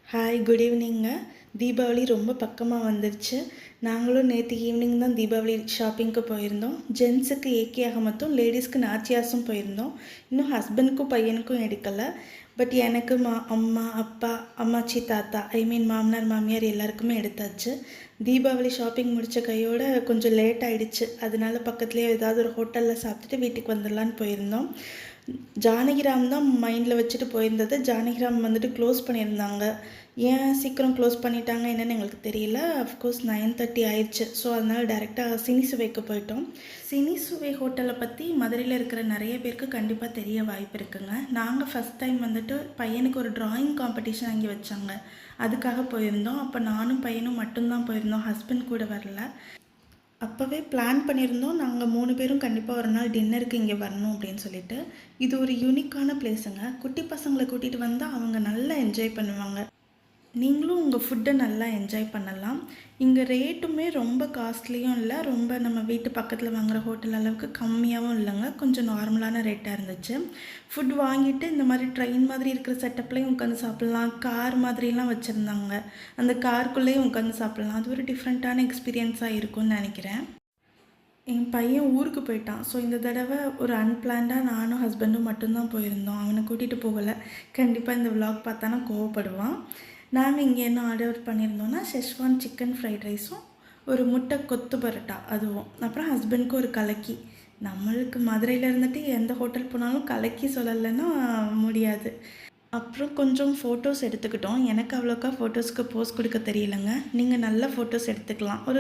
Hi, good evening. Deepavali ரொம்ப பக்கமாக வந்துருச்சு. நாங்களும் நேற்று ஈவினிங் தான் தீபாவளி ஷாப்பிங்க்கு போயிருந்தோம். ஜென்ஸுக்கு ஏகேயாக மட்டும், லேடீஸ்க்கு நாச்சியாஸும் போயிருந்தோம். இன்னும் ஹஸ்பண்டுக்கும் பையனுக்கும் எடுக்கலை. பட் எனக்கு அம்மா, அப்பா, அம்மாச்சி, தாத்தா மாமனார், மாமியார் எல்லாருக்குமே எடுத்தாச்சு. தீபாவளி ஷாப்பிங் முடித்த கையோட கொஞ்சம் லேட் ஆகிடுச்சு. அதனால பக்கத்துலேயே ஏதாவது ஒரு ஹோட்டலில் சாப்பிட்டுட்டு வீட்டுக்கு வந்துடலான்னு போயிருந்தோம். ஜானகிராம் தான் மைண்டில் வச்சுட்டு போயிருந்தது. ஜானகிராம் வந்துட்டு க்ளோஸ் பண்ணியிருந்தாங்க. ஏன் சீக்கிரம் க்ளோஸ் பண்ணிட்டாங்க என்னென்னு எங்களுக்கு தெரியல. அஃப்கோர்ஸ் 9:30 ஆயிடுச்சு. ஸோ அதனால் டேரெக்டாக சினிசுவைக்கு போயிட்டோம். சினிசுவை ஹோட்டலை பற்றி மதுரையில் இருக்கிற நிறைய பேருக்கு கண்டிப்பாக தெரிய வாய்ப்பு இருக்குங்க. நாங்கள் ஃபஸ்ட் டைம் வந்துட்டு பையனுக்கு ஒரு ட்ராயிங் காம்படிஷன் அங்கே வச்சாங்க. அதுக்காக போயிருந்தோம். அப்போ நானும் பையனும் மட்டும்தான் போயிருந்தோம். ஹஸ்பண்ட் கூட வரல. அப்போவே பிளான் பண்ணியிருந்தோம். நாங்கள் 3 பேரும் கண்டிப்பாக ஒரு நாள் டின்னருக்கு இங்கே வரணும் அப்படின்னு சொல்லிட்டு. இது ஒரு யூனிக்கான பிளேஸுங்க. குட்டி பசங்களை கூட்டிகிட்டு வந்தால் அவங்க நல்லா என்ஜாய் பண்ணுவாங்க. நீங்களும் உங்கள் ஃபுட்டை நல்லா என்ஜாய் பண்ணலாம். இங்கே ரேட்டுமே ரொம்ப காஸ்ட்லியும் இல்லை, ரொம்ப நம்ம வீட்டு பக்கத்தில் வாங்குகிற ஹோட்டல் அளவுக்கு கம்மியாகவும் இல்லைங்க. கொஞ்சம் நார்மலான ரேட்டாக இருந்துச்சு. ஃபுட் வாங்கிட்டு இந்த மாதிரி ட்ரெயின் மாதிரி இருக்கிற செட்டப்லேயும் உட்காந்து சாப்பிட்லாம். கார் மாதிரிலாம் வச்சுருந்தாங்க. அந்த காருக்குள்ளேயும் உட்காந்து சாப்பிட்லாம். அது ஒரு டிஃப்ரெண்ட்டான எக்ஸ்பீரியன்ஸாக இருக்கும்னு நினைக்கிறேன். என் பையன் ஊருக்கு போயிட்டான். ஸோ இந்த தடவை ஒரு அன்பிளான்டாக நானும் ஹஸ்பண்டும் மட்டும்தான் போயிருந்தோம். அவனை கூட்டிகிட்டு போகலை. கண்டிப்பாக இந்த விலாக் பார்த்தானா கோவப்படுவான். நாங்கள் இங்கே என்ன ஆர்டர் பண்ணியிருந்தோன்னா, ஷெஸ்வான் சிக்கன் ஃப்ரைட் ரைஸும் ஒரு முட்டை கொத்து பரோட்டா அதுவும், அப்புறம் ஹஸ்பண்டுக்கு ஒரு கலக்கி. நம்மளுக்கு மதுரையில் இருந்துட்டு எந்த ஹோட்டல் போனாலும் கலக்கி சொல்லலைன்னா முடியாது. அப்புறம் கொஞ்சம் ஃபோட்டோஸ் எடுத்துக்கிட்டோம். எனக்கு அவ்வளோக்கா ஃபோட்டோஸ்க்கு போஸ் கொடுக்க தெரியலைங்க. நீங்கள் நல்ல ஃபோட்டோஸ் எடுத்துக்கலாம். ஒரு